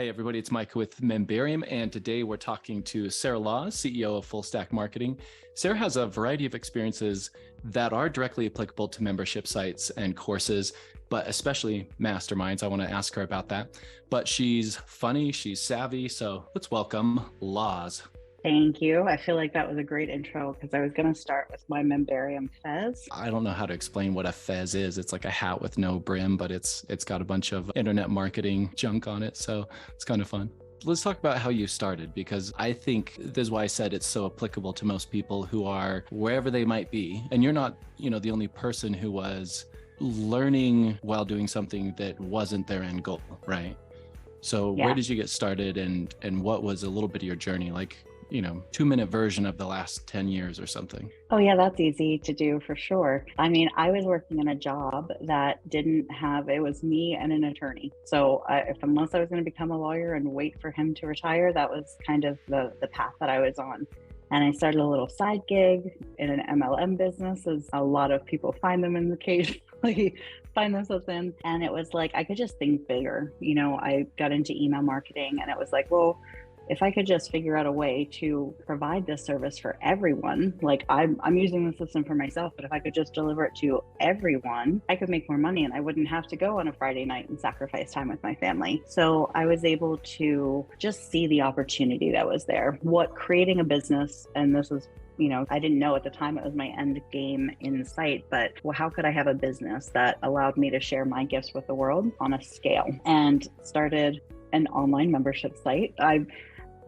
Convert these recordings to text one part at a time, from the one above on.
Hey everybody, it's Mike with Membarium, and today we're talking to Sarah Laws, CEO of Full Stack Marketing. Sarah has a variety of experiences that are directly applicable to membership sites and courses, but especially masterminds. I want to ask her about that. But she's funny, she's savvy, so let's welcome Laws. Thank you. I feel like that was a great intro because I was going to start with my Membarium fez. I don't know how to explain what a fez is. It's like a hat with no brim, but it's got a bunch of internet marketing junk on it. So it's kind of fun. Let's talk about how you started, because I think this is why I said it's so applicable to most people who are wherever they might be. And you're not, the only person who was learning while doing something that wasn't their end goal, right? So Where did you get started, and what was a little bit of your journey? Like, 2-minute version of the last 10 years or something. Oh yeah, that's easy to do for sure. I mean, I was working in a job that it was me and an attorney. So unless I was going to become a lawyer and wait for him to retire, that was kind of the path that I was on. And I started a little side gig in an MLM business, as a lot of people find them in occasionally find themselves in. And it was like, I could just think bigger. I got into email marketing, and it was like, well, if I could just figure out a way to provide this service for everyone, like I'm using the system for myself, but if I could just deliver it to everyone, I could make more money and I wouldn't have to go on a Friday night and sacrifice time with my family. So I was able to just see the opportunity that was there. What creating a business, and this is, I didn't know at the time it was my end game in sight, but how could I have a business that allowed me to share my gifts with the world on a scale? And started an online membership site. I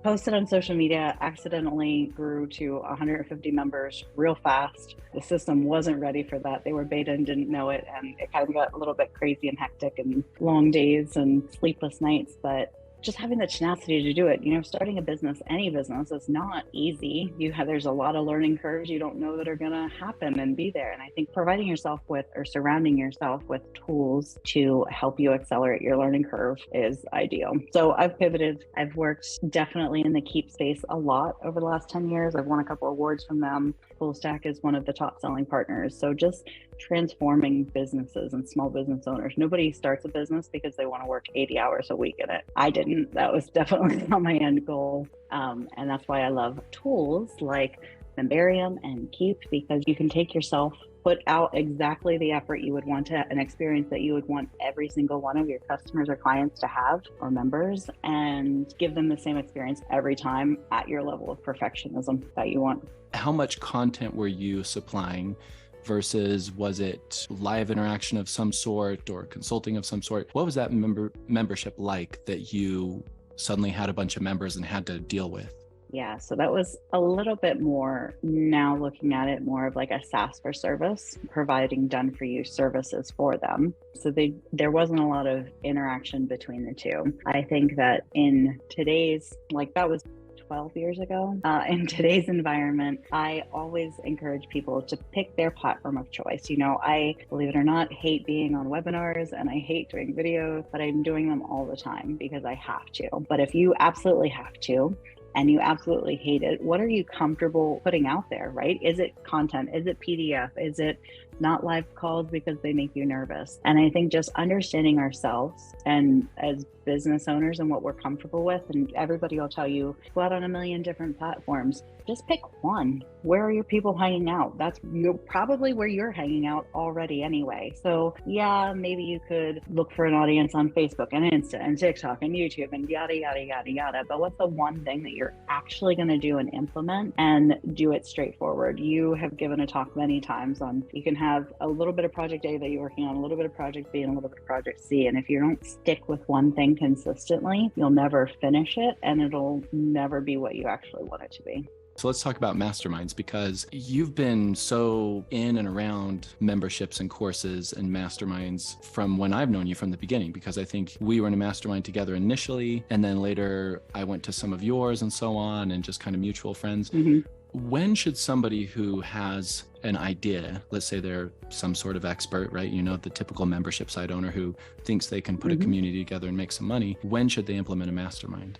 posted on social media, accidentally grew to 150 members real fast. The system wasn't ready for that. They were beta and didn't know it. And it kind of got a little bit crazy and hectic and long days and sleepless nights. But just having the tenacity to do it, starting a business, any business, is not easy. There's a lot of learning curves you don't know that are going to happen and be there. And I think providing yourself with, or surrounding yourself with, tools to help you accelerate your learning curve is ideal. So I've pivoted. I've worked definitely in the Keep space a lot over the last 10 years. I've won a couple awards from them. Full Stack is one of the top selling partners. So just transforming businesses and small business owners. Nobody starts a business because they want to work 80 hours a week in it. I didn't. That was definitely not my end goal. And that's why I love tools like Membarium and Keep, because you can take yourself, put out exactly the effort you would want to, an experience that you would want every single one of your customers or clients to have, or members, and give them the same experience every time at your level of perfectionism that you want. How much content were you supplying versus was it live interaction of some sort or consulting of some sort? What was that membership like that you suddenly had a bunch of members and had to deal with? Yeah, so that was a little bit more, now looking at it, more of like a SaaS for service, providing done for you services for them. So there wasn't a lot of interaction between the two. I think that in today's, that was 12 years ago, in today's environment, I always encourage people to pick their platform of choice. I, believe it or not, hate being on webinars and I hate doing videos, but I'm doing them all the time because I have to. But if you absolutely have to, and you absolutely hate it, what are you comfortable putting out there, right? Is it content? Is it PDF? Is it not live calls because they make you nervous? And I think just understanding ourselves and as business owners and what we're comfortable with, and everybody will tell you, go out on a million different platforms. Just pick one. Where are your people hanging out? That's probably where you're hanging out already anyway. So yeah, maybe you could look for an audience on Facebook and Insta and TikTok and YouTube and yada, yada, yada, yada. But what's the one thing that you're actually going to do and implement, and do it straightforward? You have given a talk many times on, you can have a little bit of project A that you're working on, a little bit of project B and a little bit of project C. And if you don't stick with one thing consistently, you'll never finish it and it'll never be what you actually want it to be. So let's talk about Masterminds, because you've been so in and around memberships and courses and masterminds from when I've known you from the beginning, because I think we were in a mastermind together initially, and then later I went to some of yours and so on, and just kind of mutual friends. Mm-hmm. When should somebody who has an idea, let's say they're some sort of expert, right? The typical membership site owner who thinks they can put a community together and make some money, when should they implement a mastermind?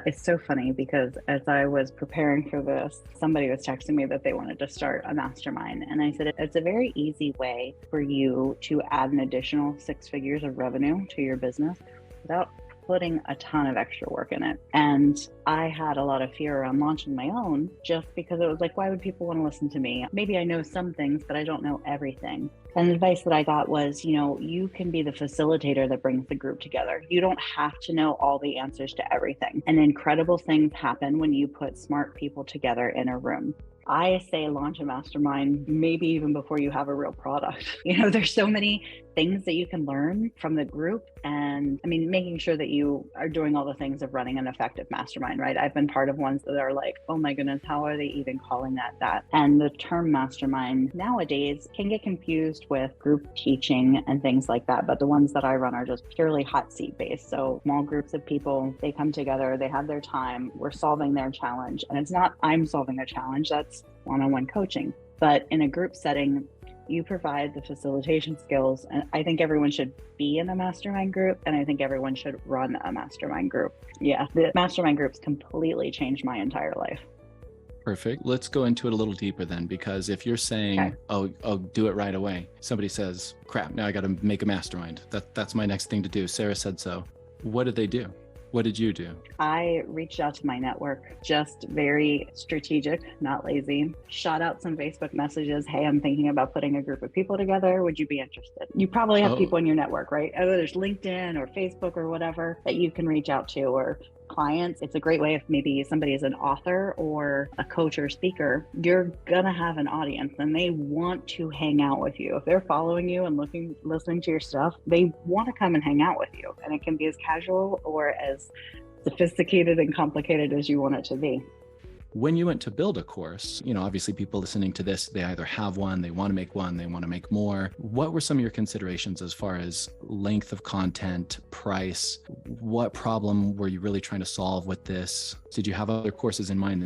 It's so funny because as I was preparing for this, somebody was texting me that they wanted to start a mastermind. And I said, it's a very easy way for you to add an additional 6 figures of revenue to your business without putting a ton of extra work in it. And I had a lot of fear around launching my own just because it was like, why would people want to listen to me? Maybe I know some things, but I don't know everything. And the advice that I got was, you can be the facilitator that brings the group together. You don't have to know all the answers to everything. And incredible things happen when you put smart people together in a room. I say launch a mastermind maybe even before you have a real product. There's so many things that you can learn from the group. And making sure that you are doing all the things of running an effective mastermind, right? I've been part of ones that are like, oh my goodness, how are they even calling that? And the term mastermind nowadays can get confused with group teaching and things like that. But the ones that I run are just purely hot seat based. So small groups of people, they come together, they have their time, we're solving their challenge. And it's not I'm solving their challenge, that's one-on-one coaching. But in a group setting, you provide the facilitation skills. And I think everyone should be in a mastermind group. And I think everyone should run a mastermind group. Yeah, the mastermind groups completely changed my entire life. Perfect. Let's go into it a little deeper then, because if you're saying, okay, oh, do it right away. Somebody says, crap, now I got to make a mastermind. That's my next thing to do. Sarah said so. What did they do? What did you do? I reached out to my network, just very strategic, not lazy. Shot out some Facebook messages. Hey, I'm thinking about putting a group of people together. Would you be interested? You probably have people in your network, right? Whether there's LinkedIn or Facebook or whatever that you can reach out to, or clients. It's a great way if maybe somebody is an author or a coach or speaker, you're gonna have an audience and they want to hang out with you. If they're following you and listening to your stuff, they want to come and hang out with you. And it can be as casual or as sophisticated and complicated as you want it to be. When you went to build a course, obviously people listening to this, they either have one, they want to make one, they want to make more. What were some of your considerations as far as length of content, price? What problem were you really trying to solve with this? Did you have other courses in mind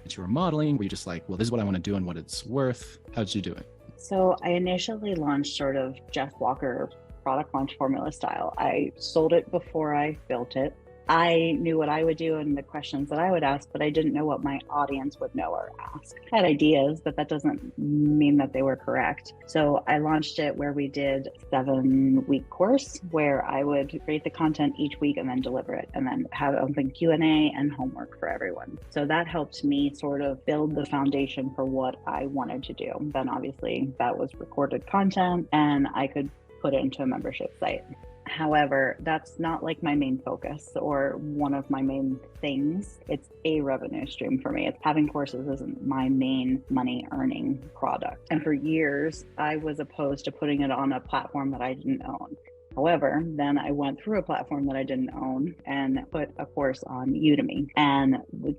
that you were modeling? Were you just like, well, this is what I want to do and what it's worth? How did you do it? So I initially launched sort of Jeff Walker product launch formula style. I sold it before I built it. I knew what I would do and the questions that I would ask, but I didn't know what my audience would know or ask. I had ideas, but that doesn't mean that they were correct. So I launched it where we did a 7-week course where I would create the content each week and then deliver it and then have open Q&A and homework for everyone. So that helped me sort of build the foundation for what I wanted to do. Then obviously that was recorded content and I could put it into a membership site. However, that's not like my main focus or one of my main things. It's a revenue stream for me. It's having courses isn't my main money earning product. And for years, I was opposed to putting it on a platform that I didn't own. However, then I went through a platform that I didn't own and put a course on Udemy. And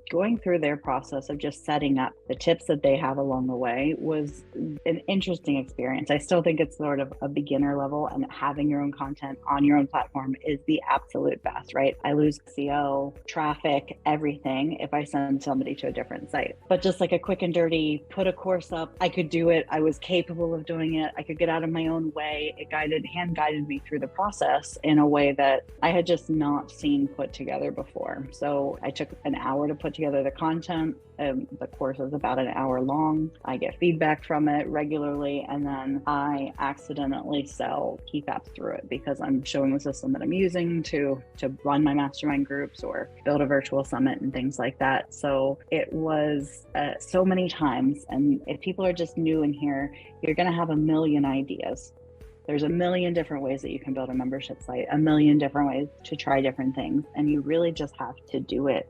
going through their process of just setting up the tips that they have along the way was an interesting experience. I still think it's sort of a beginner level, and having your own content on your own platform is the absolute best, right? I lose SEO, traffic, everything if I send somebody to a different site. But just like a quick and dirty, put a course up, I could do it. I was capable of doing it. I could get out of my own way. It hand guided me through the process in a way that I had just not seen put together before. So I took an hour to put together the content. The course is about an hour long. I get feedback from it regularly, and then I accidentally sell key apps through it because I'm showing the system that I'm using to run my mastermind groups or build a virtual summit and things like that. So it was so many times. And if people are just new in here, you're going to have a million ideas. There's a million different ways that you can build a membership site, a million different ways to try different things. And you really just have to do it.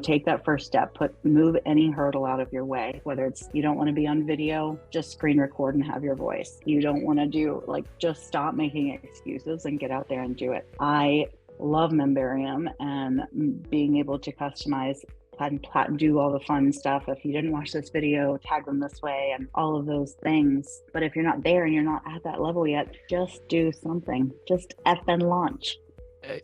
Take that first step, move any hurdle out of your way, whether it's you don't want to be on video, just screen record and have your voice. You don't want to just stop making excuses and get out there and do it. I love Membarium and being able to customize and do all the fun stuff. If you didn't watch this video, tag them this way and all of those things. But if you're not there and you're not at that level yet, just do something. Just effing launch.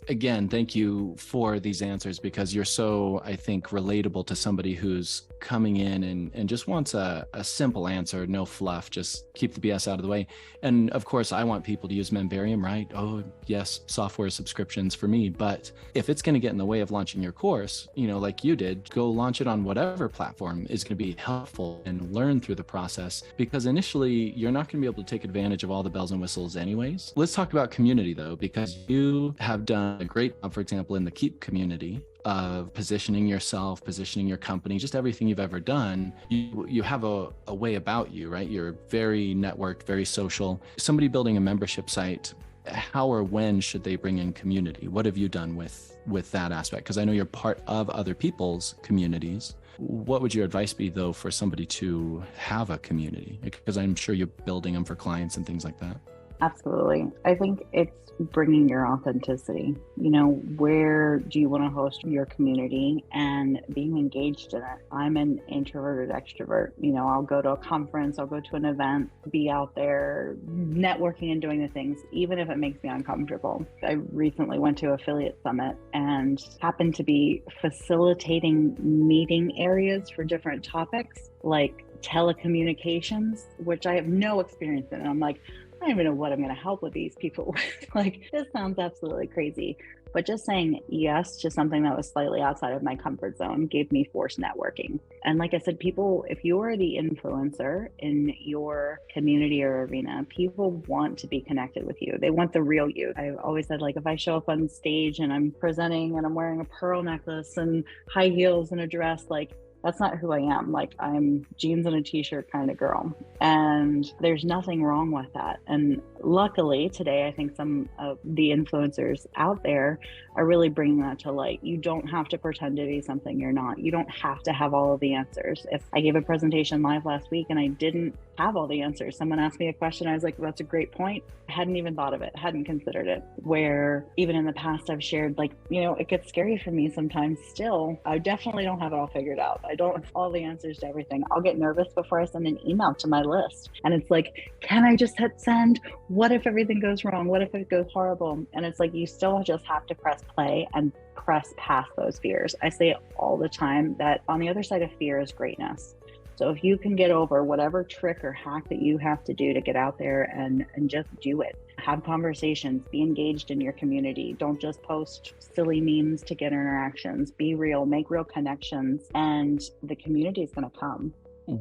Again, thank you for these answers, because you're so, I think, relatable to somebody who's coming in and just wants a simple answer, no fluff, just keep the BS out of the way. And of course, I want people to use Membarium, right? Oh, yes, software subscriptions for me. But if it's going to get in the way of launching your course, like you did, go launch it on whatever platform is going to be helpful and learn through the process, because initially you're not going to be able to take advantage of all the bells and whistles anyways. Let's talk about community though, because you have done a great job, for example, in the Keep community of positioning yourself, positioning your company, just everything you've ever done. You have a way about you, right? You're very networked, very social. Somebody building a membership site, how or when should they bring in community? What have you done with that aspect? Because I know you're part of other people's communities. What would your advice be, though, for somebody to have a community? Because I'm sure you're building them for clients and things like that. Absolutely. I think it's bringing your authenticity. Where do you want to host your community and being engaged in it? I'm an introverted extrovert. I'll go to a conference, I'll go to an event, be out there networking and doing the things, even if it makes me uncomfortable. I recently went to Affiliate Summit and happened to be facilitating meeting areas for different topics like telecommunications, which I have no experience in. And I'm like, I don't even know what I'm going to help with these people with. Like, this sounds absolutely crazy. But just saying yes to something that was slightly outside of my comfort zone gave me forced networking. And like I said, people, if you're the influencer in your community or arena, people want to be connected with you. They want the real you. I've always said, like, if I show up on stage and I'm presenting and I'm wearing a pearl necklace and high heels and a dress, like, that's not who I am. Like, I'm jeans and a t-shirt kind of girl. And there's nothing wrong with that. And luckily today, I think some of the influencers out there are really bringing that to light. You don't have to pretend to be something you're not. You don't have to have all of the answers. If I gave a presentation live last week and I didn't have all the answers, someone asked me a question, I was like, that's a great point. I hadn't even thought of it, hadn't considered it. Where even in the past, I've shared, like, it gets scary for me sometimes still. I definitely don't have it all figured out. I don't have all the answers to everything. I'll get nervous before I send an email to my list. And it's like, can I just hit send? What if everything goes wrong? What if it goes horrible? And it's like, you still just have to press play and press past those fears. I say all the time that on the other side of fear is greatness. So if you can get over whatever trick or hack that you have to do to get out there and just do it, have conversations, be engaged in your community. Don't just post silly memes to get interactions. Be real, make real connections, and the community is going to come.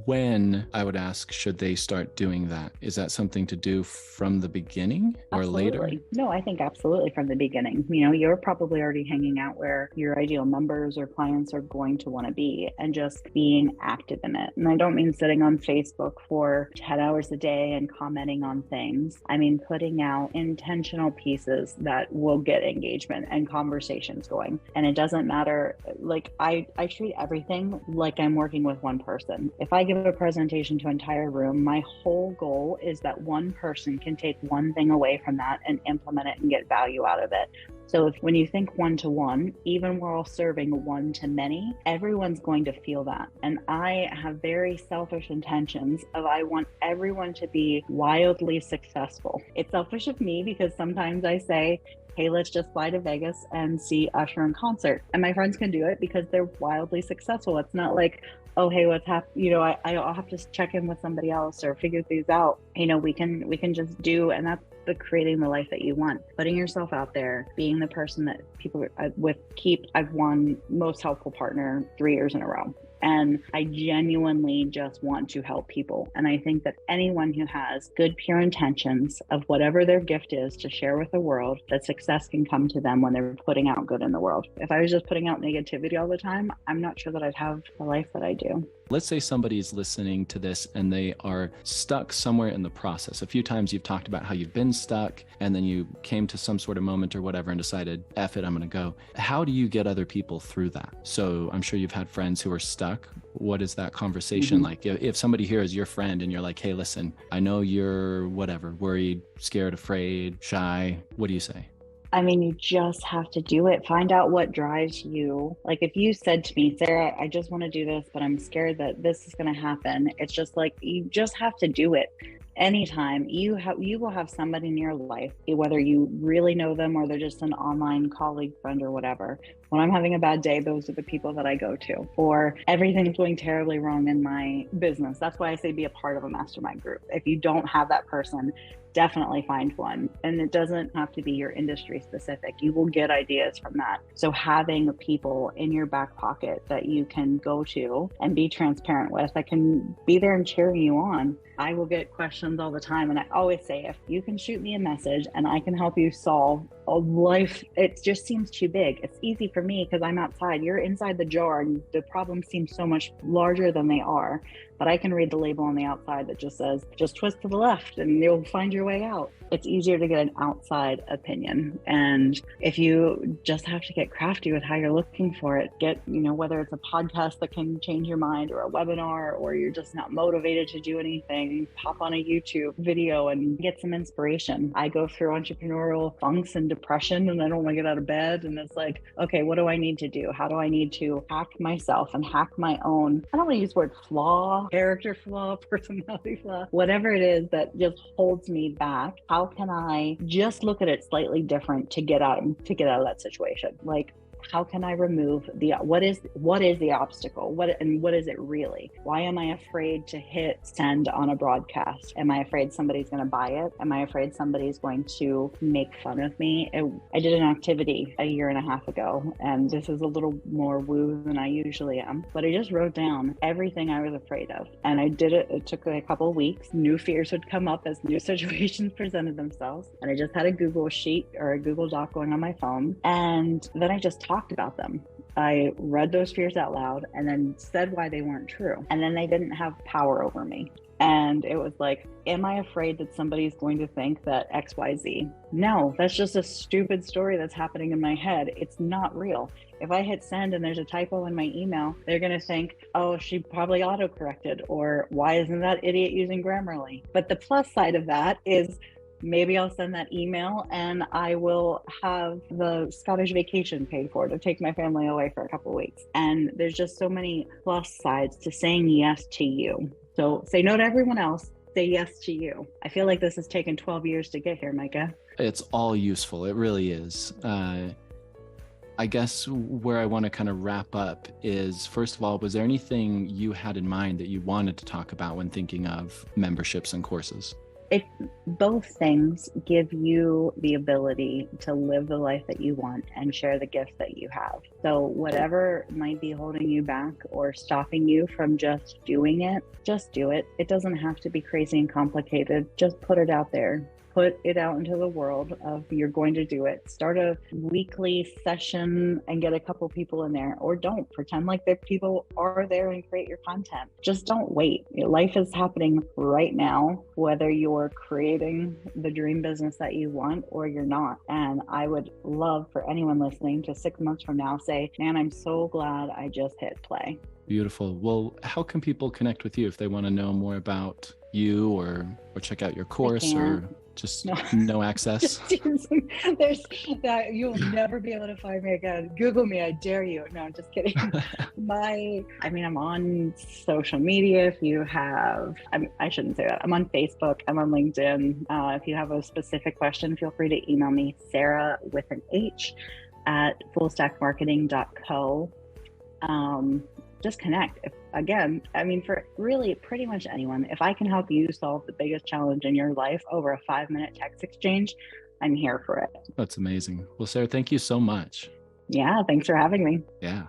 When, I would ask, should they start doing that? Is that something to do from the beginning or Absolutely. later? No, I think absolutely from the beginning. You're probably already hanging out where your ideal members or clients are going to want to be, and just being active in it. And I don't mean sitting on Facebook for 10 hours a day and commenting on things. I mean putting out intentional pieces that will get engagement and conversations going. And it doesn't matter, like, I treat everything like I'm working with one person. If I give a presentation to an entire room, my whole goal is that one person can take one thing away from that and implement it and get value out of it. So when you think one-to-one, even while serving one-to-many, everyone's going to feel that. And I have very selfish intentions of, I want everyone to be wildly successful. It's selfish of me because sometimes I say, hey, let's just fly to Vegas and see Usher in concert. And my friends can do it because they're wildly successful. It's not like, oh, hey, what's happening? I'll have to check in with somebody else or figure these out. We can just do, and that's the creating the life that you want. Putting yourself out there, being the person that people with Keep. I've won most helpful partner 3 years in a row. And I genuinely just want to help people. And I think that anyone who has good, pure intentions of whatever their gift is to share with the world, that success can come to them when they're putting out good in the world. If I was just putting out negativity all the time, I'm not sure that I'd have the life that I do. Let's say somebody's listening to this and they are stuck somewhere in the process. A few times you've talked about how you've been stuck and then you came to some sort of moment or whatever and decided, F it, I'm going to go. How do you get other people through that? So I'm sure you've had friends who are stuck. What is that conversation like? If somebody here is your friend and you're like, hey, listen, I know you're whatever, worried, scared, afraid, shy. What do you say? I mean, you just have to do it. Find out what drives you. Like, if you said to me, Sarah, I just want to do this, but I'm scared that this is going to happen. It's just like, you just have to do it. Anytime you will have somebody in your life, whether you really know them or they're just an online colleague, friend, or whatever. When I'm having a bad day, those are the people that I go to. Or everything's going terribly wrong in my business. That's why I say be a part of a mastermind group. If you don't have that person, definitely find one. And it doesn't have to be your industry specific. You will get ideas from that. So having people in your back pocket that you can go to and be transparent with, that can be there and cheering you on. I will get questions all the time. And I always say, if you can shoot me a message and I can help you solve life, it just seems too big. It's easy for me because I'm outside. You're inside the jar and the problems seem so much larger than they are. But I can read the label on the outside that just says, just twist to the left and you'll find your way out. It's easier to get an outside opinion. And if you just have to get crafty with how you're looking for it, get, whether it's a podcast that can change your mind or a webinar, or you're just not motivated to do anything, pop on a YouTube video and get some inspiration. I go through entrepreneurial funks and depression and I don't want to get out of bed. And it's like, okay, what do I need to do? How do I need to hack myself and hack my own? I don't want to use the word flaw, character flaw, personality flaw, whatever it is that just holds me back. How can I just look at it slightly different to get out of that situation? Like, how can I remove what is the obstacle? What is it really? Why am I afraid to hit send on a broadcast? Am I afraid somebody's going to buy it? Am I afraid somebody's going to make fun of me? I did an activity a year and a half ago, and this is a little more woo than I usually am, but I just wrote down everything I was afraid of. And I did it. It took a couple of weeks. New fears would come up as new situations presented themselves. And I just had a Google sheet or a Google Doc going on my phone. And then I just talked about them. I read those fears out loud and then said why they weren't true. And then they didn't have power over me. And it was like, am I afraid that somebody's going to think that XYZ? No, that's just a stupid story that's happening in my head. It's not real. If I hit send and there's a typo in my email, they're going to think, oh, she probably autocorrected, or why isn't that idiot using Grammarly? But the plus side of that is maybe I'll send that email and I will have the Scottish vacation paid for to take my family away for a couple of weeks. And there's just so many plus sides to saying yes to you. So say no to everyone else, say yes to you. I feel like this has taken 12 years to get here, Micah. It's all useful. It really is. I guess where I want to kind of wrap up is, first of all, was there anything you had in mind that you wanted to talk about when thinking of memberships and courses? Both things give you the ability to live the life that you want and share the gifts that you have. So whatever might be holding you back or stopping you from just doing it, just do it. It doesn't have to be crazy and complicated. Just put it out there. Put it out into the world of you're going to do it. Start a weekly session and get a couple people in there, or don't pretend like the people are there and create your content. Just don't wait. Life is happening right now, whether you're creating the dream business that you want or you're not. And I would love for anyone listening to 6 months from now say, man, I'm so glad I just hit play. Beautiful. Well, how can people connect with you if they want to know more about you or check out your course or just no access? There's that you'll never be able to find me again. Google me, I dare you. No, I'm just kidding. I'm on social media. If you have, I shouldn't say that. I'm on Facebook. I'm on LinkedIn. If you have a specific question, feel free to email me, Sarah with an H at fullstackmarketing.co. Just connect. For really pretty much anyone, if I can help you solve the biggest challenge in your life over a 5-minute text exchange, I'm here for it. That's amazing. Well, Sarah, thank you so much. Yeah, thanks for having me. Yeah.